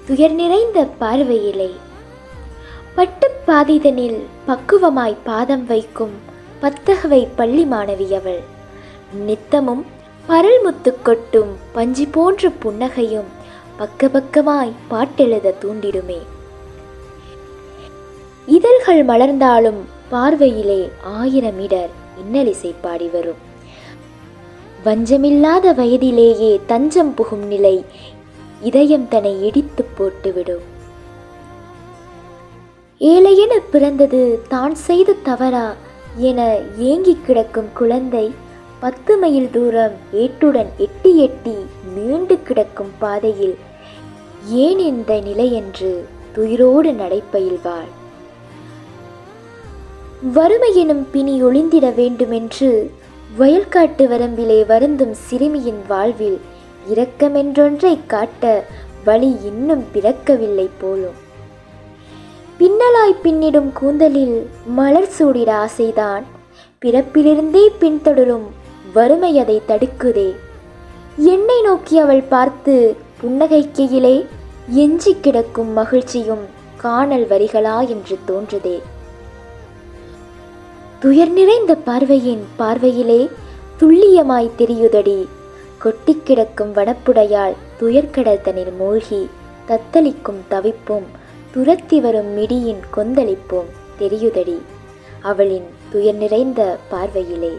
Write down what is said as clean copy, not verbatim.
துயர் நிறைந்த பார்வையிலே பட்டு பாதிதனில் பக்குவமாய் பாதம் வைக்கும் பத்தகவை பள்ளி மாணவி அவள். நித்தமும் பரல் முத்து கொட்டும் பஞ்சு போன்ற புன்னகையும் பக்க பக்கமாய் பாட்டெழுத தூண்டிடுமே. இதழ்கள் மலர்ந்தாலும் பார்வையிலே 1000 இடர் இன்னலிசை பாடி வரும். வஞ்சமில்லாத வயதிலேயே தஞ்சம் புகும் நிலை இதயம் தன்னை இடித்து போட்டுவிடும். ஏழையென பிறந்தது தான் செய்த தவறா என ஏங்கி கிடக்கும் குழந்தை 10 மைல் தூரம் ஏட்டுடன் எட்டி எட்டி நீண்டு கிடக்கும் பாதையில் ஏன் இந்த நிலை என்று துயிரோடு நடைபயில்வாள். வறுமை எனும் பிணி ஒளிந்திட வேண்டுமென்று வயல்காட்டு வரம்பிலே வருந்தும் சிறுமியின் வாழ்வில் இரக்கமென்றொன்றை காட்ட வழி இன்னும் பிறக்கவில்லை போலும். பின்னலாய் பின்னிடும் கூந்தலில் மலர் சூடிட ஆசைதான் பிறப்பிலிருந்தே பின்தொடரும் வறுமை அதை தடுக்குதே. என்னை நோக்கி அவள் பார்த்து புன்னகைக்கையிலே எஞ்சி கிடக்கும் மகிழ்ச்சியும் காணல் வரிகளா என்று தோன்றுதே. துயர் நிறைந்த பார்வையின் பார்வையிலே துல்லியமாய் தெரியுதடி கொட்டி கிடக்கும் வனப்புடையால் துயர்கடல் தனில் மூழ்கி தத்தளிக்கும் தவிப்பும் துரத்தி வரும் மிடியின் கொந்தளிப்பும் தெரியுதடி அவளின் துயர் நிறைந்த பார்வையிலே.